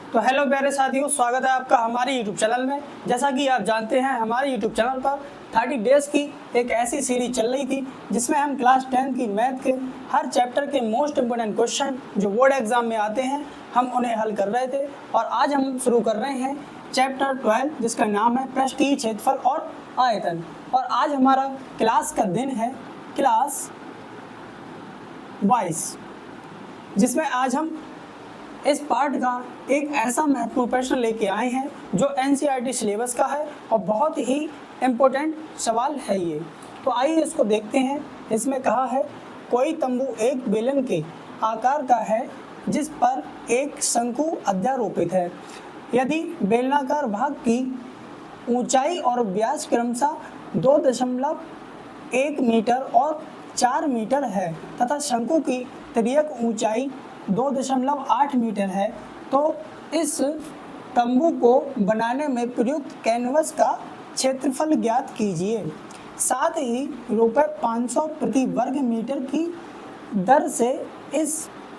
तो हेलो प्यारे साथियों, स्वागत है आपका हमारे यूट्यूब चैनल में। जैसा कि आप जानते हैं, हमारे यूट्यूब चैनल पर 30 डेज की एक ऐसी सीरीज चल रही थी जिसमें हम क्लास 10 की मैथ के हर चैप्टर के मोस्ट इम्पोर्टेंट क्वेश्चन जो बोर्ड एग्जाम में आते हैं हम उन्हें हल कर रहे थे। और आज हम शुरू कर रहे हैं चैप्टर 12 जिसका नाम है पृष्ठीय क्षेत्रफल और आयतन। और आज हमारा क्लास का दिन है क्लास 22, जिसमें आज हम इस पार्ट का एक ऐसा महत्वपूर्ण प्रश्न लेके आए हैं जो एनसीईआरटी सिलेबस का है और बहुत ही इम्पोर्टेंट सवाल है ये। तो आइए इसको देखते हैं। इसमें कहा है कोई तंबू एक बेलन के आकार का है जिस पर एक शंकु अध्यारोपित है। यदि बेलनाकार भाग की ऊंचाई और व्यास क्रमशः 2.1 मीटर और 4 मीटर है तथा शंकु की तिर्यक ऊंचाई 2.8 मीटर है, तो इस तंबू को बनाने में प्रयुक्त कैनवस का क्षेत्रफल ज्ञात कीजिए। साथ ही ₹500 प्रति वर्ग मीटर की दर से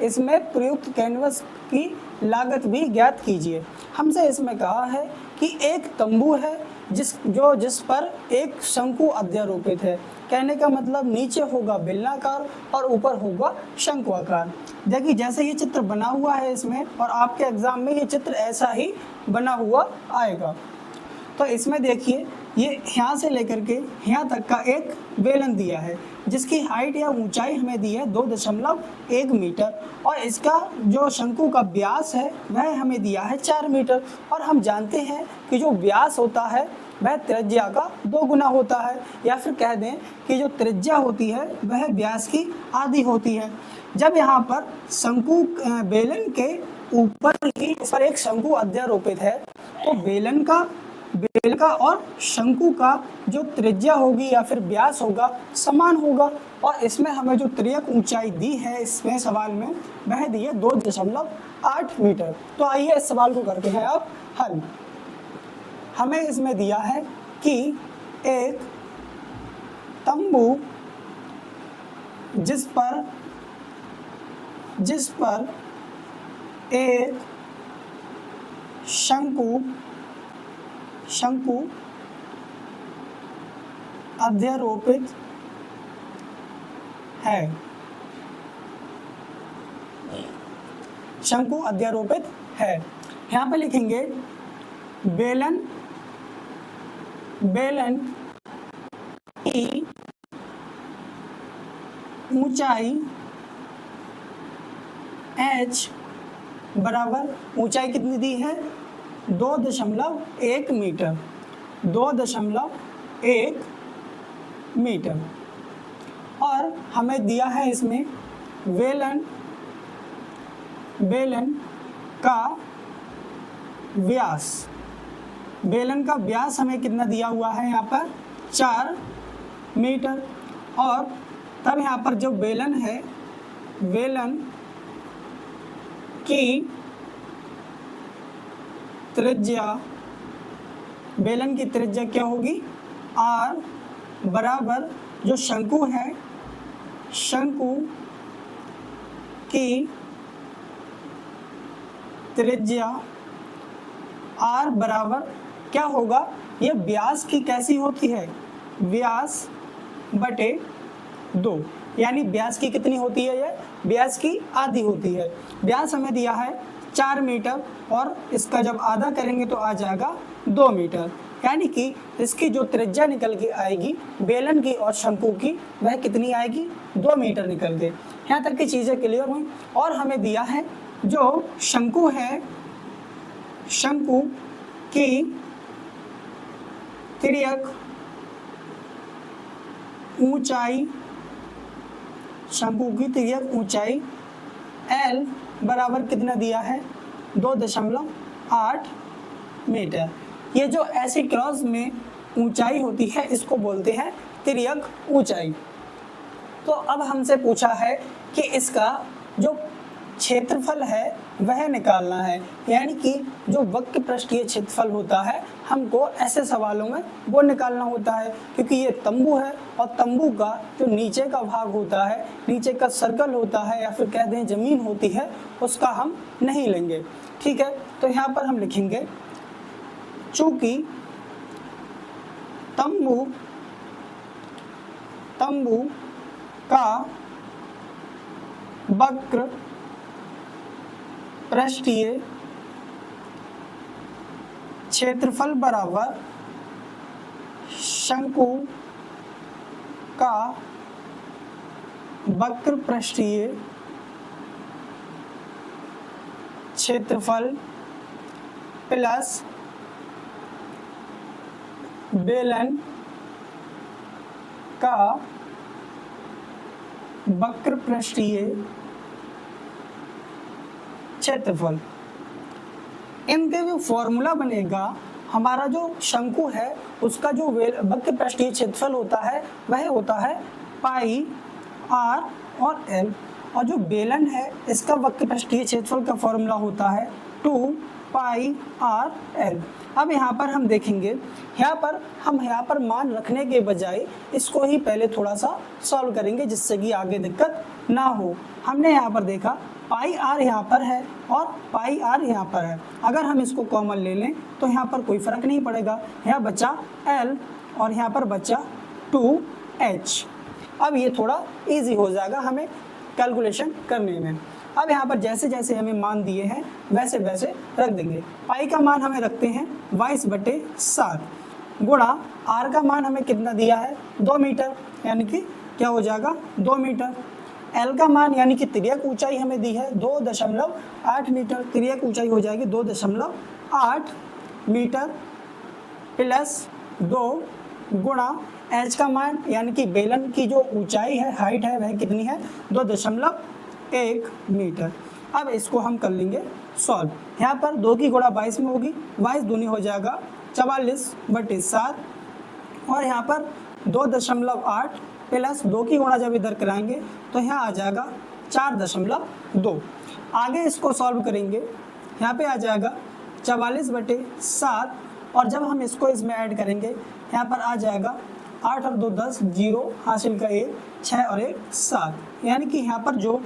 इसमें प्रयुक्त कैनवस की लागत भी ज्ञात कीजिए। हमसे इसमें कहा है कि एक तंबू है जिस पर एक शंकु अध्यारोपित है। कहने का मतलब नीचे होगा बेलनाकार और ऊपर होगा शंकु आकार। देखिए जैसे ये चित्र बना हुआ है इसमें, और आपके एग्जाम में ये चित्र ऐसा ही बना हुआ आएगा। तो इसमें देखिए ये यहाँ से लेकर के यहाँ तक का एक बेलन दिया है जिसकी हाइट या ऊंचाई हमें दी है 2.1 मीटर, और इसका जो शंकु का व्यास है वह हमें दिया है 4 मीटर। और हम जानते हैं कि जो व्यास होता है वह त्रिज्या का 2 गुना होता है, या फिर कह दें कि जो त्रिज्या होती है वह व्यास की आधी होती है। जब यहाँ पर शंकु बेलन के ऊपर ही इस पर एक शंकु अध्यारोपित है तो बेलन का और शंकु का जो त्रिज्या होगी या फिर व्यास होगा समान होगा। और इसमें हमें जो तिर्यक ऊंचाई दी है इसमें सवाल में वह दी है 2.8 मीटर। तो आइए इस सवाल को करते हैं अब हल। हमें इसमें दिया है कि एक तंबू जिस पर एक शंकु अध्यारोपित है। शंकु अध्यारोपित है। यहाँ पे लिखेंगे बेलन की ऊंचाई h बराबर, ऊंचाई कितनी दी है 2.1 मीटर, 2.1 मीटर। और हमें दिया है इसमें बेलन का व्यास। बेलन का व्यास हमें कितना दिया हुआ है यहाँ पर 4 मीटर। और तब यहाँ पर जो बेलन है, बेलन की त्रिज्या, बेलन की त्रिज्या क्या होगी r बराबर, जो शंकु है शंकु की त्रिज्या r बराबर क्या होगा, ये व्यास की कैसी होती है, व्यास बटे 2, यानी व्यास की कितनी होती है, ये व्यास की आधी होती है। व्यास हमें दिया है 4 मीटर और इसका जब आधा करेंगे तो आ जाएगा 2 मीटर, यानी कि इसकी जो त्रिज्या निकल के आएगी बेलन की और शंकु की वह कितनी आएगी 2 मीटर निकल के। यहाँ तक की चीज़ें क्लियर हुई। और हमें दिया है जो शंकु है, शंकु की तिर्यक ऊंचाई, शंकु की तिर्यक ऊंचाई L बराबर कितना दिया है 2.8 मीटर। ये जो ऐसी क्रॉस में ऊंचाई होती है इसको बोलते हैं तिर्यक ऊंचाई। तो अब हमसे पूछा है कि इसका जो क्षेत्रफल है वह निकालना है। यानी कि जो वक्र पृष्ठीय क्षेत्रफल होता है हमको ऐसे सवालों में वो निकालना होता है, क्योंकि ये तंबू है और तंबू का जो नीचे का भाग होता है, नीचे का सर्कल होता है या फिर कह दें जमीन होती है, उसका हम नहीं लेंगे। ठीक है, तो यहाँ पर हम लिखेंगे चूंकि तंबू का वक्र पृष्ठीय क्षेत्रफल बराबर शंकु का वक्र पृष्ठीय क्षेत्रफल प्लस बेलन का वक्र पृष्ठीय क्षेत्रफल। इनके जो फॉर्मूला बनेगा, हमारा जो शंकु है उसका जो वक्र पृष्ठीय क्षेत्रफल होता है वह होता है पाई आर और एल, और जो बेलन है इसका वक्र पृष्ठीय क्षेत्रफल का फॉर्मूला होता है 2 पाई आर एल। अब यहाँ पर हम देखेंगे, यहाँ पर मान रखने के बजाय इसको ही पहले थोड़ा सा सॉल्व करेंगे जिससे कि आगे दिक्कत ना हो। हमने यहाँ पर देखा पाई आर यहाँ पर है और पाई आर यहाँ पर है, अगर हम इसको कॉमन ले लें तो यहाँ पर कोई फर्क नहीं पड़ेगा, यहाँ बचा एल और यहाँ पर बचा 2h। अब ये थोड़ा इजी हो जाएगा हमें कैलकुलेशन करने में। अब यहाँ पर जैसे जैसे हमें मान दिए हैं वैसे वैसे रख देंगे। पाई का मान हमें रखते हैं 22/7 गुणा आर का मान हमें कितना दिया है 2 मीटर, यानी कि क्या हो जाएगा 2 मीटर। एल का मान यानी कि तिर्यक ऊंचाई हमें दी है 2.8 मीटर, तिर्यक ऊंचाई हो जाएगी 2.8 मीटर प्लस 2 गुणा एच का मान यानी कि बेलन की जो ऊंचाई है, हाइट है, वह कितनी है 2.1 मीटर। अब इसको हम कर लेंगे सॉल्व। यहाँ पर 2 की गुणा 22 में होगी, 22 दूनी हो जाएगा 44/7 और यहाँ पर 2.8 प्लस 2 की गुणा जब इधर कराएंगे तो यहाँ आ जाएगा 4.2। आगे इसको सॉल्व करेंगे, यहाँ पे आ जाएगा 44/7 और जब हम इसको इसमें ऐड करेंगे यहाँ पर आ जाएगा 8 और 2 10, 0 हासिल का 1, 6 और 1 7, यानी कि यहाँ पर जो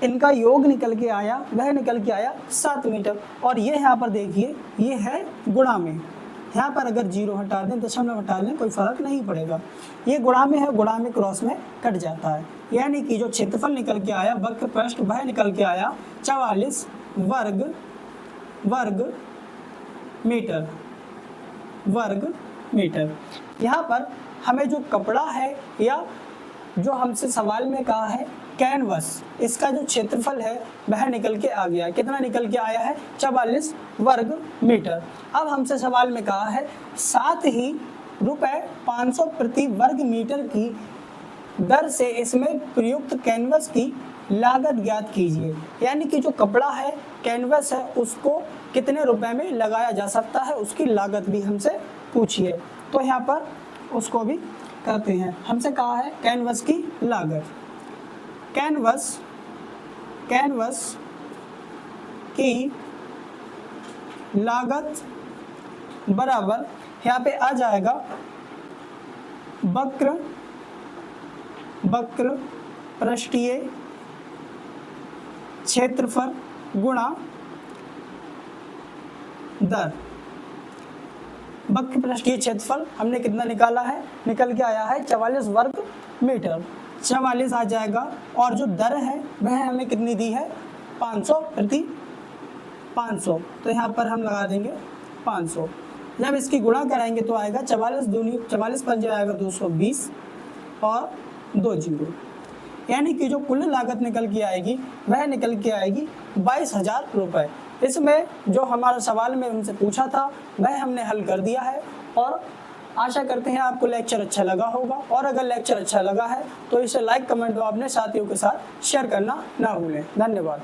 इनका योग निकल के आया वह निकल के आया 7 मीटर। और ये यहाँ पर देखिए ये है गुणा में, यहाँ पर अगर 0 हटा दें, दशमलव हटा लें, कोई फर्क नहीं पड़ेगा। ये गुणा में है, गुणा में क्रॉस में कट जाता है, यानी कि जो क्षेत्रफल निकल के आया वक्र पृष्ठ वह निकल के आया 44 वर्ग मीटर। यहाँ पर हमें जो कपड़ा है या जो हमसे सवाल में कहा है कैनवस, इसका जो क्षेत्रफल है वह निकल के आ गया। कितना निकल के आया है 44 वर्ग मीटर। अब हमसे सवाल में कहा है साथ ही ₹500 प्रति वर्ग मीटर की दर से इसमें प्रयुक्त कैनवस की लागत ज्ञात कीजिए। यानी कि जो कपड़ा है, कैनवस है, उसको कितने रुपए में लगाया जा सकता है, उसकी लागत भी हमसे पूछिए। तो यहाँ पर उसको भी करते हैं। हमसे कहा है कैनवस की लागत, कैनवस की लागत बराबर यहाँ पे आ जाएगा वक्र पृष्ठीय क्षेत्रफल गुणा दर। वक्र पृष्ठीय क्षेत्रफल हमने कितना निकाला है, निकल के आया है 44 वर्ग मीटर, 44 आ जाएगा। और जो दर है वह हमें कितनी दी है 500 प्रति 500, तो यहाँ पर हम लगा देंगे 500। जब इसकी गुणा कराएंगे तो आएगा 44 पंजे आएगा 220 और 2 जीरो, यानी कि जो कुल लागत निकल के आएगी वह निकल के आएगी 22,000 रुपये। इसमें जो हमारा सवाल में हमसे पूछा था वह हमने हल कर दिया है। और आशा करते हैं आपको लेक्चर अच्छा लगा होगा, और अगर लेक्चर अच्छा लगा है तो इसे लाइक, कमेंट और अपने साथियों के साथ शेयर करना ना भूलें। धन्यवाद।